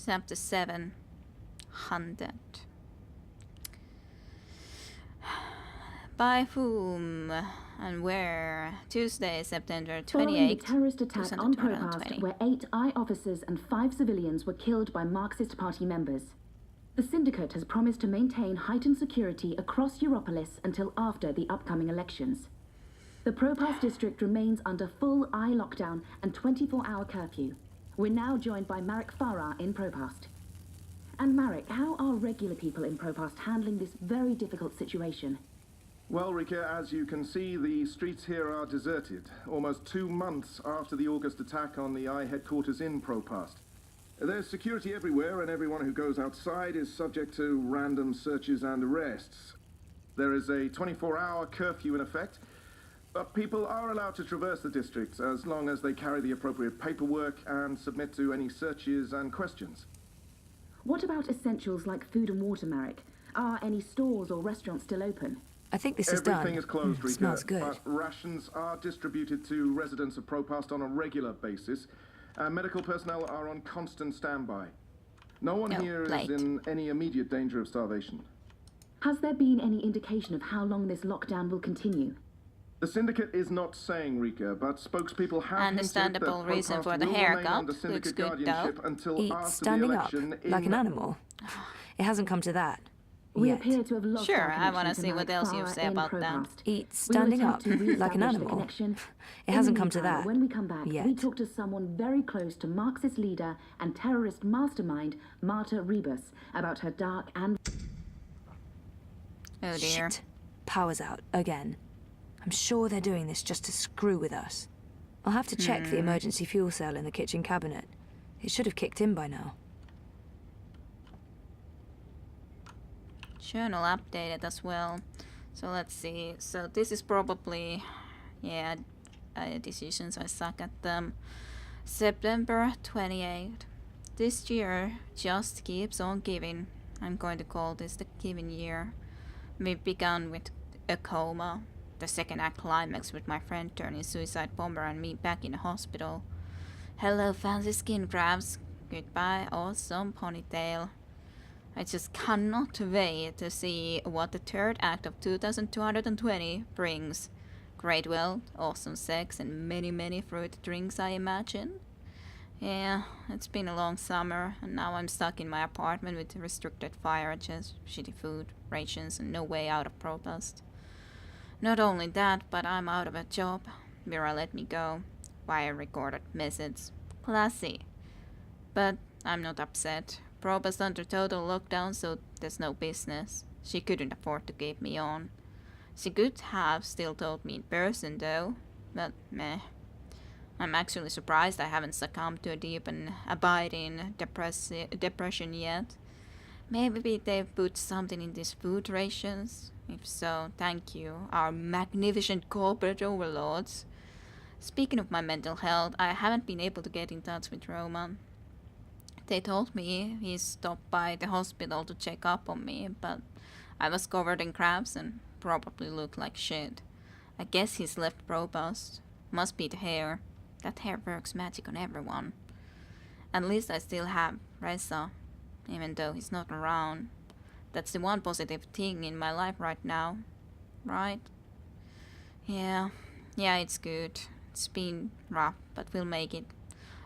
Chapter 7. Hunted. By whom and where? Tuesday, September 28th, Following the terrorist attack on Propast, 2020. where 8 I officers and 5 civilians were killed by Marxist Party members. The syndicate has promised to maintain heightened security across Europolis until after the upcoming elections. The Propast district remains under full I lockdown and 24-hour curfew. We're now joined by Marek Farah in Propast. And Marek, how are regular people in Propast handling this very difficult situation? Well, Rika, as you can see, the streets here are deserted, almost 2 months after the August attack on the I headquarters in Propast. There's security everywhere, and everyone who goes outside is subject to random searches and arrests. There is a 24-hour curfew in effect, but people are allowed to traverse the district as long as they carry the appropriate paperwork and submit to any searches and questions. What about essentials like food and water, Marek? Are any stores or restaurants still open? I think this is done. Everything is closed, Rika, Smells good. but rations are distributed to residents of Propast on a regular basis. Medical personnel are on constant standby. No one here is in any immediate danger of starvation. Has there been any indication of how long this lockdown will continue? The syndicate is not saying, Rika, but spokespeople have Understandable hinted that reason Propast for the will remain haircut. under syndicate Looks good, guardianship though. until Eat after standing the up, election like an animal. It hasn't come to that. We yet. appear to have lost Sure, our I want to connection see what Marek else you Farah say in about that. Propast. Eat We standing will up, attempt to like an re-establish the animal. connection. It In hasn't the come to meantime, that. When we come back, yet. we talk to someone very close to Marxist leader and terrorist mastermind Marta Rebus about her dark and... Oh dear. Shit. Power's out, again. I'm sure they're doing this just to screw with us. I'll have to check the emergency fuel cell in the kitchen cabinet. It should have kicked in by now. Journal updated as well. So let's see. So this is probably, yeah, decisions. I suck at them. September 28th. This year just keeps on giving. I'm going to call this the giving year. We began with a coma. The second act climax with my friend turning suicide bomber and me back in the hospital. Hello fancy skin crabs. Goodbye awesome ponytail. I just cannot wait to see what the third act of 2220 brings. Great wealth, awesome sex, and many fruit drinks, I imagine. Yeah, it's been a long summer, and now I'm stuck in my apartment with restricted fire access, shitty food, rations, and no way out of Propast. Not only that, but I'm out of a job. Vera let me go. Wire recorded message. Classy. But I'm not upset. Proba's under total lockdown, so there's no business. She couldn't afford to keep me on. She could have still told me in person, though. But meh. I'm actually surprised I haven't succumbed to a deep and abiding depression yet. Maybe they've put something in these food rations. If so, thank you, our magnificent corporate overlords. Speaking of my mental health, I haven't been able to get in touch with Roman. They told me he stopped by the hospital to check up on me, but I was covered in crabs and probably looked like shit. I guess he's left Propast. Must be the hair. That hair works magic on everyone. At least I still have Reza, even though he's not around. That's the one positive thing in my life right now. Right? Yeah, it's good. It's been rough, but we'll make it.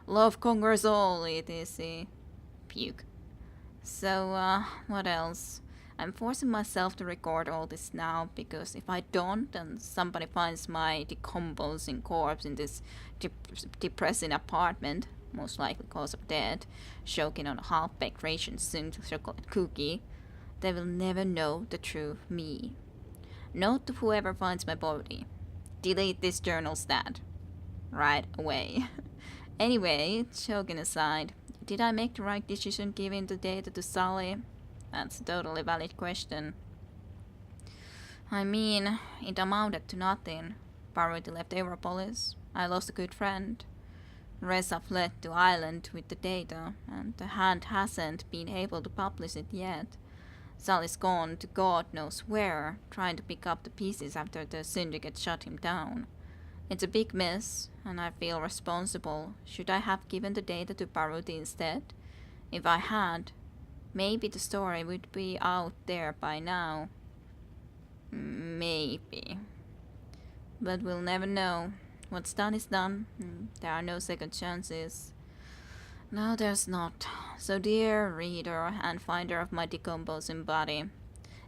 Love conquers all, etc. Puke. So, what else? I'm forcing myself to record all this now, because if I don't, and somebody finds my decomposing corpse in this depressing apartment, most likely cause of death, choking on a half-baked ration soon to chocolate cookie, they will never know the true me. Note to whoever finds my body. Delete this journal stat. Right away. Anyway, joking aside, did I make the right decision giving the data to Sally? That's a totally valid question. I mean, it amounted to nothing. Parvati left Europolis. I lost a good friend. Reza fled to Ireland with the data, and the Hand hasn't been able to publish it yet. Sally's gone to God knows where, trying to pick up the pieces after the syndicate shut him down. It's a big mess, and I feel responsible. Should I have given the data to Parvati instead? If I had, maybe the story would be out there by now. Maybe. But we'll never know. What's done is done. There are no second chances. No, there's not. So dear reader and finder of my decomposing body,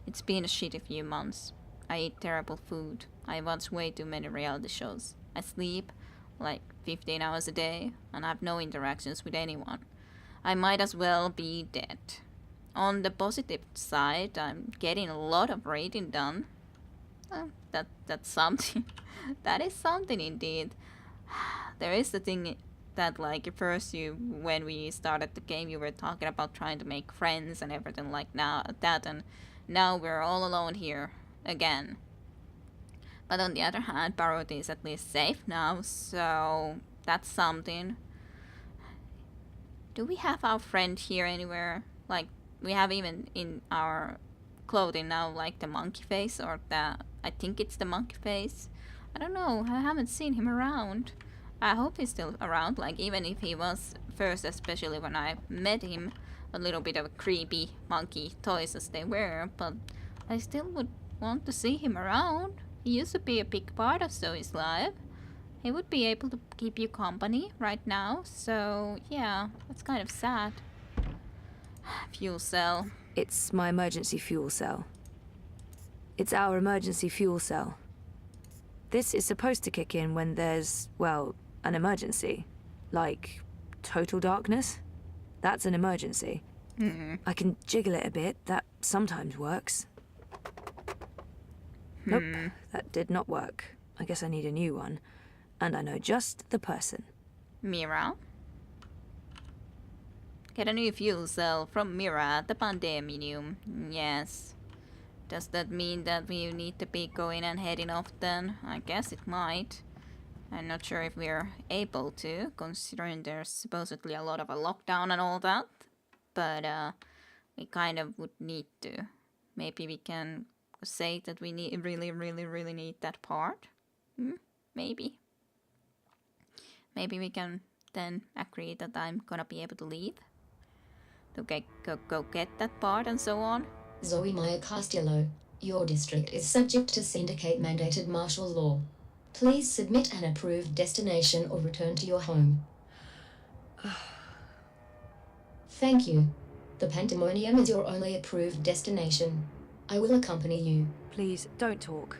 it's been a shitty few months. I eat terrible food. I watch way too many reality shows. I sleep like 15 hours a day and have no interactions with anyone. I might as well be dead. On the positive side, I'm getting a lot of reading done. That's something. That is something indeed. There is the thing that like first when we started the game you were talking about trying to make friends and everything like that, and now we're all alone here again. But on the other hand, Parvati is at least safe now, so that's something. Do we have our friend here anywhere? Like, we have even in our clothing now, like the monkey face, or I think it's the monkey face. I don't know, I haven't seen him around. I hope he's still around, like, even if he was first, especially when I met him, a little bit of a creepy monkey toys as they were, but I still would want to see him around. He used to be a big part of Zoe's life. He would be able to keep you company right now, so yeah, that's kind of sad. Fuel cell. It's my emergency fuel cell. It's our emergency fuel cell. This is supposed to kick in when there's, well, an emergency. Like, total darkness. That's an emergency. I can jiggle it a bit, that sometimes works. Nope, that did not work. I guess I need a new one. And I know just the person. Mira? Get a new fuel cell from Mira at the Pandeminium. Yes. Does that mean that we need to be going and heading off then? I guess it might. I'm not sure if we're able to, considering there's supposedly a lot of a lockdown and all that. But we kind of would need to. Maybe we can say that we really need that part. Maybe. Maybe we can then agree that I'm gonna be able to leave. To go get that part and so on. Zoe Maya Castillo, your district is subject to syndicate-mandated martial law. Please submit an approved destination or return to your home. Thank you. The Pandemonium is your only approved destination. I will accompany you. Please, don't talk.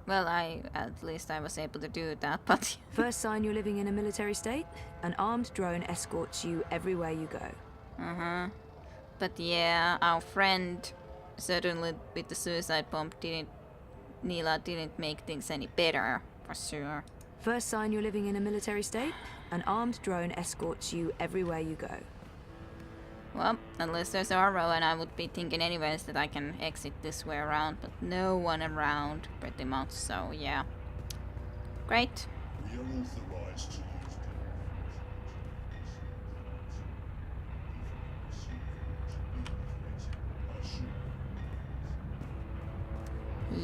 Well, at least I was able to do that, but... First sign you're living in a military state, an armed drone escorts you everywhere you go. But yeah, our friend, certainly with the suicide bomb, Neela didn't make things any better, for sure. First sign you're living in a military state, an armed drone escorts you everywhere you go. Well, unless there's Arrow, and I would be thinking anyways that I can exit this way around, but no one around, pretty much, so yeah. Great. We are authorized to use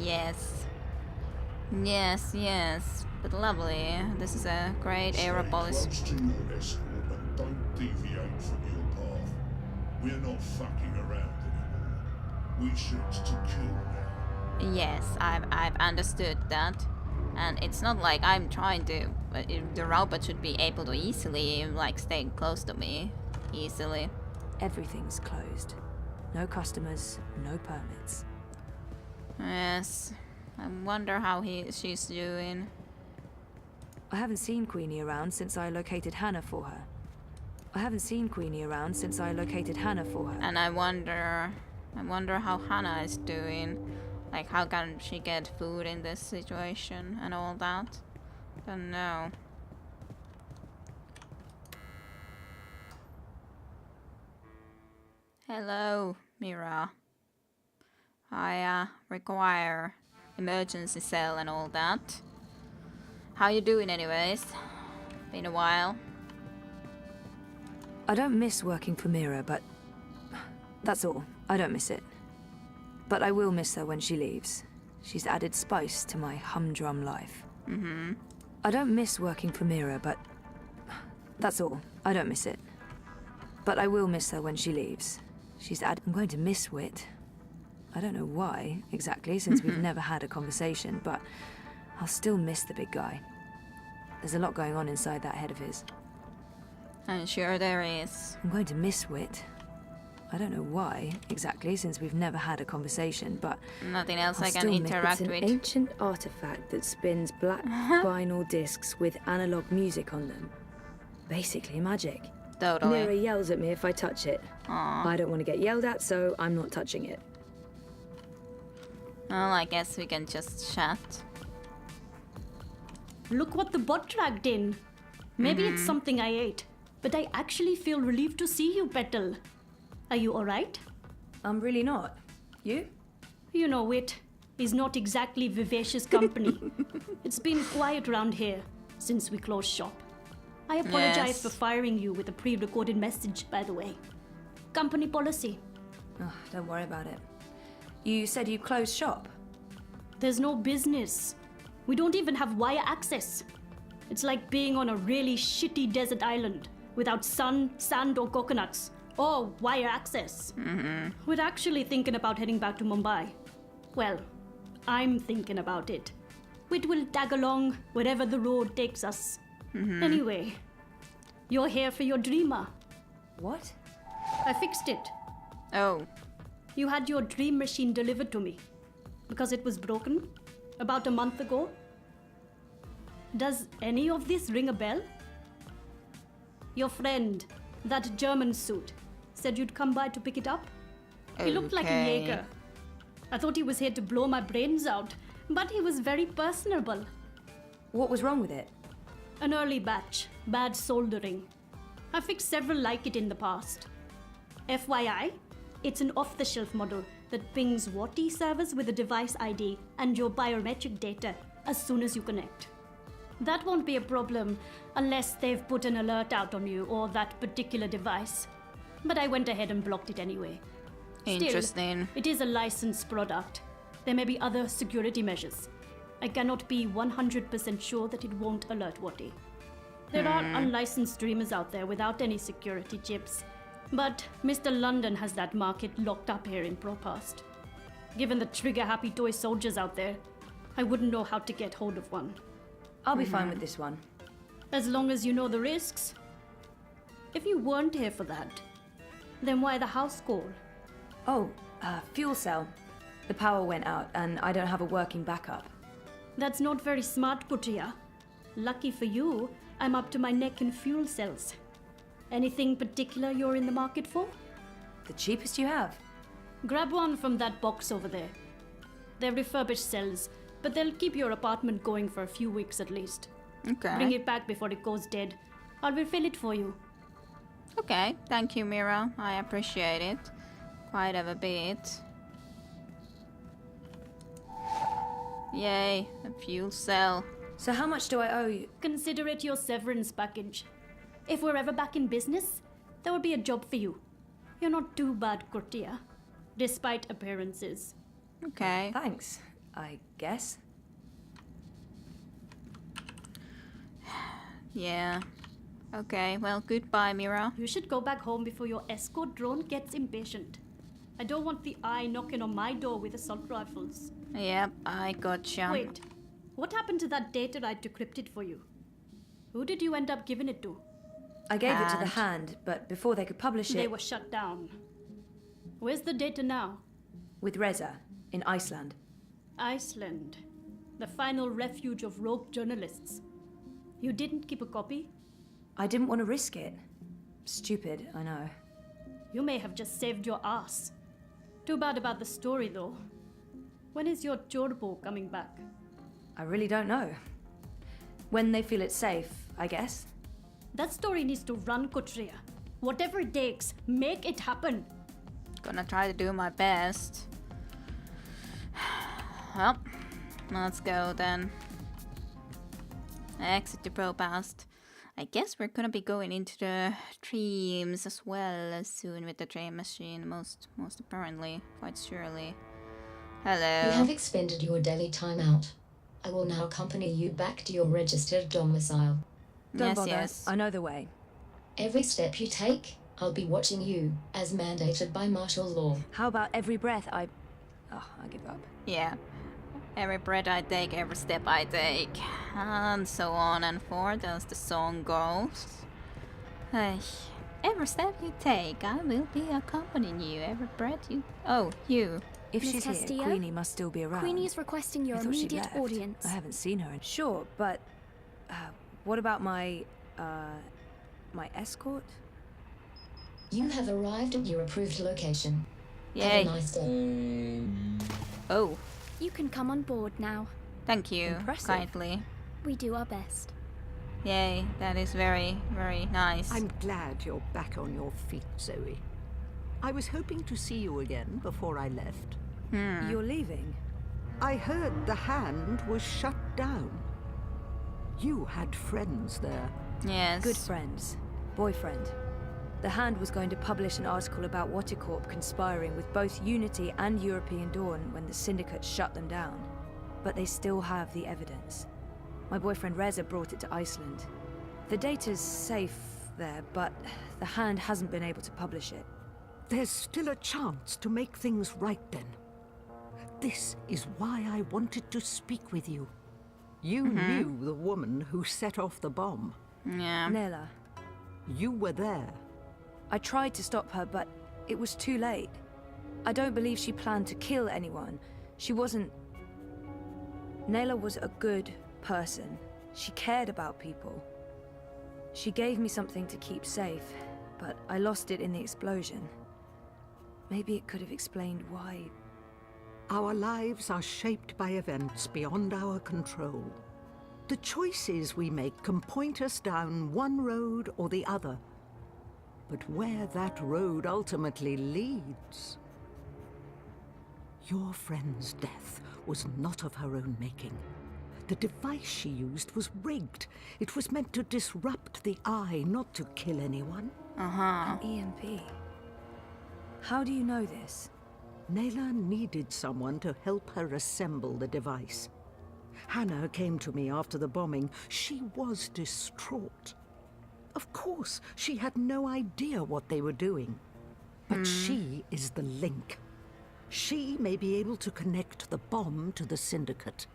Yes. Yes. But lovely. This is a great Aeropolis. Close to your escort and don't deviate from your path. We're not fucking around anymore. We shoot to kill now. Yes, I've understood that. And it's not like I'm trying to... The robot should be able to easily, like, stay close to me. Easily. Everything's closed. No customers, no permits. Yes. I wonder how she's doing. I haven't seen Queenie around since I located Hannah for her. And I wonder how Hannah is doing. Like, how can she get food in this situation and all that? Don't know. Hello, Mira. I require emergency cell and all that. How you doing anyways? Been a while. I don't miss working for Mira, but... That's all. I don't miss it. But I will miss her when she leaves. She's added spice to my humdrum life. I don't miss working for Mira, but... That's all. I don't miss it. But I will miss her when she leaves. I'm going to miss Wit. I don't know why, exactly, since we've never had a conversation, but I'll still miss the big guy. There's a lot going on inside that head of his. I'm sure there is. I'm going to miss Wit. I don't know why, exactly, since we've never had a conversation, but nothing else I'll I can still interact It's with. an ancient artifact that spins black vinyl discs with analog music on them. Basically magic. Totally. Mira yells at me if I touch it. Aww. I don't want to get yelled at, so I'm not touching it. Well, I guess we can just chat. Look what the bot dragged in. Maybe it's something I ate, but I actually feel relieved to see you, Petal. Are you alright? I'm really not. You? You know it. Is not exactly vivacious company. It's been quiet around here since we closed shop. I apologize Yes. for firing you with a pre-recorded message, by the way. Company policy. Oh, don't worry about it. You said you closed shop. There's no business. We don't even have wire access. It's like being on a really shitty desert island without sun, sand, or coconuts. Or wire access. We're actually thinking about heading back to Mumbai. Well, I'm thinking about it. It will tag along wherever the road takes us. Anyway, you're here for your dreamer. What? I fixed it. Oh. You had your dream machine delivered to me because it was broken about a month ago. Does any of this ring a bell? Your friend, that German suit, said you'd come by to pick it up. He looked like a Okay. Jaeger. I thought he was here to blow my brains out, but he was very personable. What was wrong with it? An early batch, bad soldering. I fixed several like it in the past. FYI, it's an off-the-shelf model that pings WATI servers with a device ID and your biometric data as soon as you connect. That won't be a problem unless they've put an alert out on you or that particular device. But I went ahead and blocked it anyway. Interesting. Still, it is a licensed product. There may be other security measures. I cannot be 100% sure that it won't alert WATI. There are unlicensed streamers out there without any security chips. But Mr. London has that market locked up here in Propast. Given the trigger-happy toy soldiers out there, I wouldn't know how to get hold of one. I'll be fine with this one. As long as you know the risks. If you weren't here for that, then why the house call? Oh, fuel cell. The power went out and I don't have a working backup. That's not very smart, Kutriya. Lucky for you, I'm up to my neck in fuel cells. Anything particular you're in the market for? The cheapest you have. Grab one from that box over there. They're refurbished cells, but they'll keep your apartment going for a few weeks at least. Okay. Bring it back before it goes dead. I'll refill it for you. Okay, thank you, Mira. I appreciate it quite a bit. Yay, a fuel cell. So how much do I owe you? Consider it your severance package. If we're ever back in business, there will be a job for you. You're not too bad, Kurtia, despite appearances. Okay. Thanks, I guess. Yeah. Okay, well, goodbye, Mira. You should go back home before your escort drone gets impatient. I don't want the eye knocking on my door with assault rifles. Yep, I gotcha. Wait, what happened to that data I decrypted for you? Who did you end up giving it to? I gave it to the hand, but before they could publish They it were shut down. Where's the data now? with Reza in Iceland. Iceland. The final refuge of rogue journalists. You didn't keep a copy? I didn't want to risk it. Stupid, I know. You may have just saved your ass. Too bad about the story, though. When is your Chorbo coming back? I really don't know. When they feel it's safe, I guess. That story needs to run, Kotria. Whatever it takes, make it happen. Gonna try to do my best. Well, let's go then. Exit to Propast. I guess we're gonna be going into the dreams as well soon with the dream machine, most apparently, quite surely. Hello. You have expended your daily timeout. I will now accompany you back to your registered domicile. Don't Yes, bother. yes. I know the way. Every step you take I'll be watching you, as mandated by martial law. How about every breath I give up. Yeah. Every breath I take, every step I take. And so on and forth as the song goes. Ay, every step you take, I will be accompanying you. Every breath you... Oh, you. If Miss she's Castillo? here, Queenie must still be around. Queenie's requesting your I thought she'd immediate left. audience. I haven't seen her. Sure, but what about my escort? You have arrived at your approved location. Yay. Have a nice day. Oh, You can come on board now. thank you. Impressive. Kindly. We do our best. Yay, that is very, very nice. I'm glad you're back on your feet, Zoe. I was hoping to see you again before I left. You're leaving? I heard the Hand was shut down. You had friends there. Yes. Good friends. Boyfriend. The Hand was going to publish an article about Watticorp conspiring with both Unity and European Dawn when the Syndicate shut them down. But they still have the evidence. My boyfriend Reza brought it to Iceland. The data's safe there, but the Hand hasn't been able to publish it. There's still a chance to make things right then. This is why I wanted to speak with you. You knew the woman who set off the bomb. Yeah. Nella. You were there. I tried to stop her, but it was too late. I don't believe she planned to kill anyone. She wasn't... Nayla was a good person. She cared about people. She gave me something to keep safe, but I lost it in the explosion. Maybe it could have explained why... Our lives are shaped by events beyond our control. The choices we make can point us down one road or the other. But where that road ultimately leads... Your friend's death was not of her own making. The device she used was rigged. It was meant to disrupt the Eye, not to kill anyone. Uh-huh. EMP. How do you know this? Nayla needed someone to help her assemble the device. Hannah came to me after the bombing. She was distraught. Of course, she had no idea what they were doing. But she is the link. She may be able to connect the bomb to the Syndicate.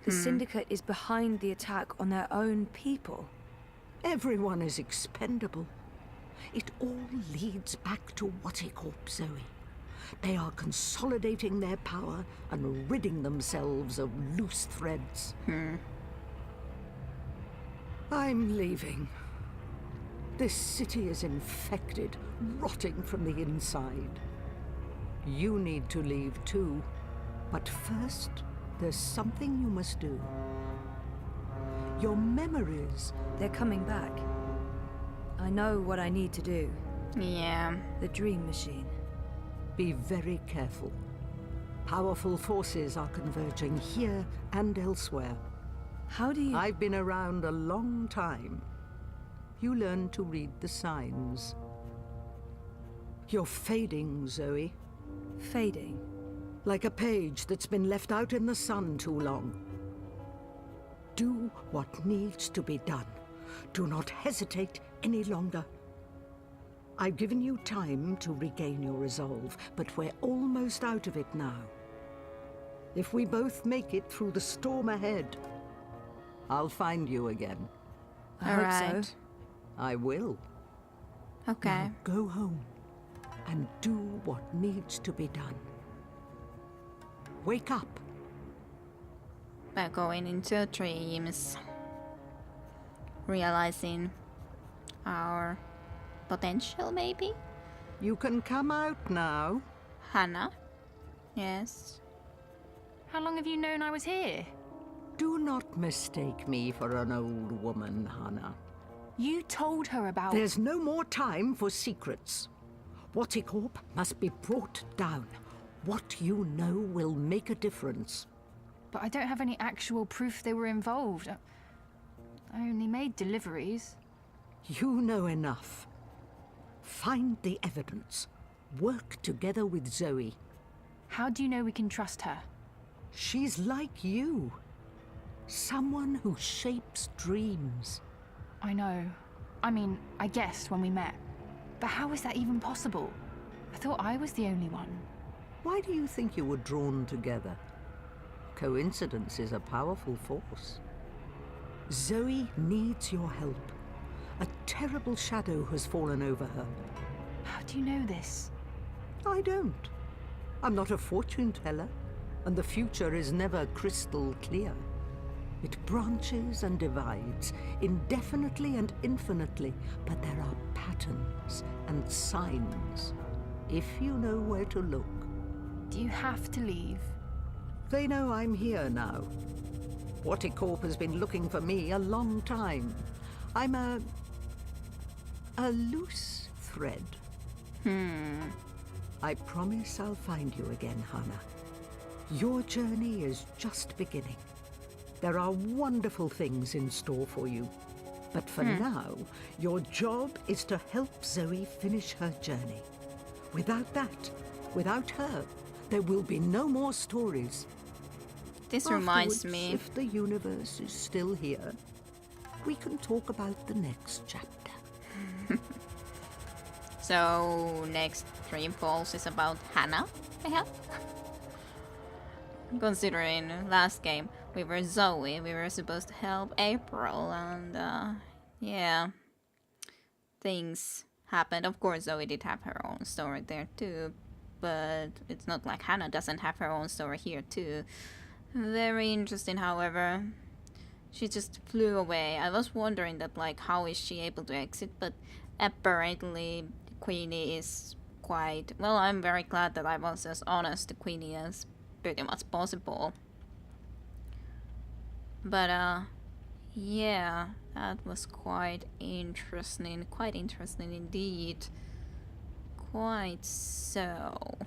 The Syndicate is behind the attack on their own people. Everyone is expendable. It all leads back to Watticorp, Zoe. They are consolidating their power and ridding themselves of loose threads. I'm leaving. This city is infected, rotting from the inside. You need to leave too. But first, there's something you must do. Your memories. They're coming back. I know what I need to do. Yeah. The Dream Machine. Be very careful. Powerful forces are converging here and elsewhere. How do you... I've been around a long time. You learn to read the signs. You're fading, Zoe. Fading. Like a page that's been left out in the sun too long. Do what needs to be done. Do not hesitate any longer. I've given you time to regain your resolve, but we're almost out of it now. If we both make it through the storm ahead, I'll find you again. I hope Alright. so. I will. Okay. Now go home and do what needs to be done. Wake up. By going into dreams. Realizing our potential, maybe? You can come out now. Hannah? Yes. How long have you known I was here? Do not mistake me for an old woman, Hannah. You told her about... There's no more time for secrets. Watticorp must be brought down. What you know will make a difference. But I don't have any actual proof they were involved. I only made deliveries. You know enough. Find the evidence. Work together with Zoe. How do you know we can trust her? She's like you. Someone who shapes dreams. I know. I mean, I guessed when we met. But how is that even possible? I thought I was the only one. Why do you think you were drawn together? Coincidence is a powerful force. Zoe needs your help. A terrible shadow has fallen over her. How do you know this? I don't. I'm not a fortune teller, and the future is never crystal clear. It branches and divides, indefinitely and infinitely, but there are patterns and signs, if you know where to look. Do you have to leave? They know I'm here now. Vorticorp has been looking for me a long time. I'm a loose thread. I promise I'll find you again, Hannah. Your journey is just beginning. There are wonderful things in store for you. But for now, your job is to help Zoe finish her journey. Without that, without her, there will be no more stories. This reminds Afterwards, me. if the universe is still here, we can talk about the next chapter. So, next Dreamfalls is about Hannah, I have. Considering last game we were Zoe, we were supposed to help April, and yeah, things happened. Of course, Zoe did have her own story there too, but it's not like Hannah doesn't have her own story here too. Very interesting, however. She just flew away. I was wondering that, like, how is she able to exit, but apparently Queenie is quite... Well, I'm very glad that I was as honest to Queenie as pretty much possible. But, yeah, that was quite interesting. Quite interesting indeed. Quite so.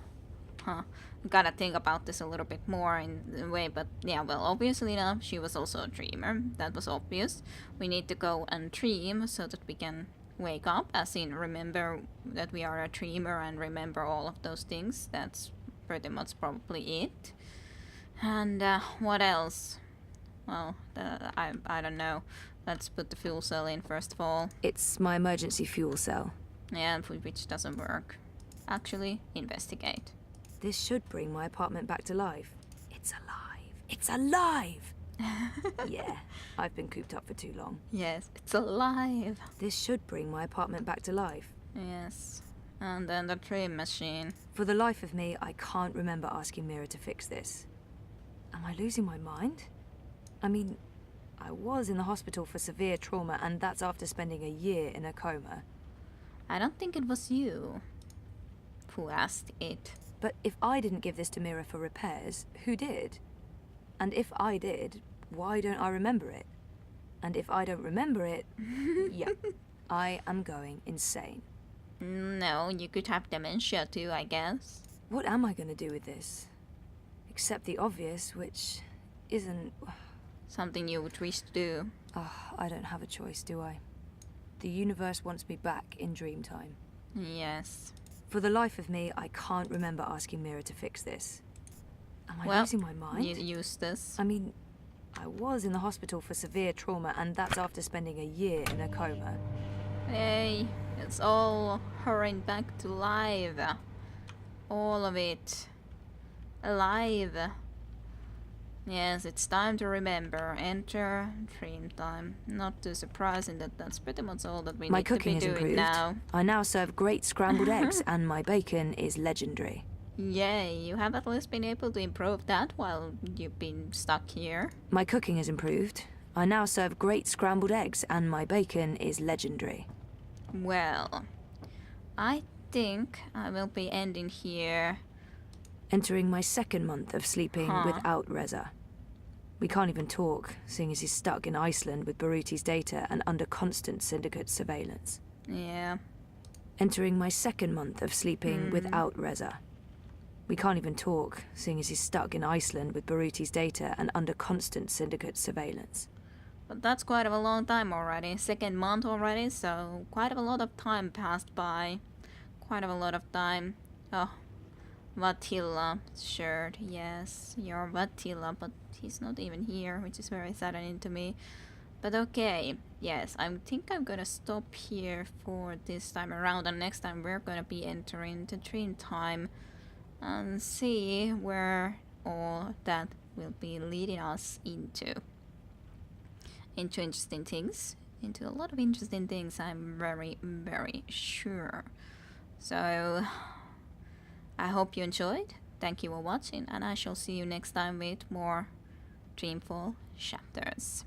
Huh. Gotta think about this a little bit more in a way, but yeah, well, obviously enough, she was also a dreamer. That was obvious. We need to go and dream so that we can wake up, as in remember that we are a dreamer and remember all of those things. That's pretty much probably it. And what else? Well, I don't know. Let's put the fuel cell in first of all. It's my emergency fuel cell. Yeah, which doesn't work. Actually, investigate. This should bring my apartment back to life. It's alive. It's alive! Yeah, I've been cooped up for too long. Yes, it's alive. This should bring my apartment back to life. Yes. And then the dream machine. For the life of me, I can't remember asking Mira to fix this. Am I losing my mind? I mean, I was in the hospital for severe trauma, and that's after spending a year in a coma. I don't think it was you who asked it. But if I didn't give this to Mira for repairs, who did? And if I did, why don't I remember it? And if I don't remember it, yeah, I am going insane. No, you could have dementia too, I guess. What am I going to do with this? Except the obvious, which isn't... Something you would wish to do. Oh, I don't have a choice, do I? The universe wants me back in dream time. Yes. For the life of me, I can't remember asking Mira to fix this. Am I Well, losing my mind? You used this. I mean, I was in the hospital for severe trauma, and that's after spending a year in a coma. Hey, it's all hurrying back to life. All of it. Alive. Yes, it's time to remember. Enter dream time. Not too surprising that that's pretty much all that we My need to be cooking is doing improved. now. I now serve great scrambled eggs, and my bacon is legendary. Yay, you have at least been able to improve that while you've been stuck here. My cooking is improved. I now serve great scrambled eggs, and my bacon is legendary. Well, I think I will be ending here. Entering my second month of sleeping without Reza. We can't even talk, seeing as he's stuck in Iceland with Baruti's data and under constant syndicate surveillance. Yeah. Entering my second month of sleeping without Reza. We can't even talk, seeing as he's stuck in Iceland with Baruti's data and under constant syndicate surveillance. But that's quite a long time already. Second month already, so quite a lot of time passed by. Quite a lot of time. Oh, Vatila shirt. Yes, you're Vatila, but he's not even here, which is very saddening to me. But okay, yes, I think I'm gonna stop here for this time around, and next time we're gonna be entering the dream time and see where all that will be leading us into interesting things, into a lot of interesting things, I'm very, very sure. So I hope you enjoyed. Thank you for watching, and I shall see you next time with more Dreamfall chapters.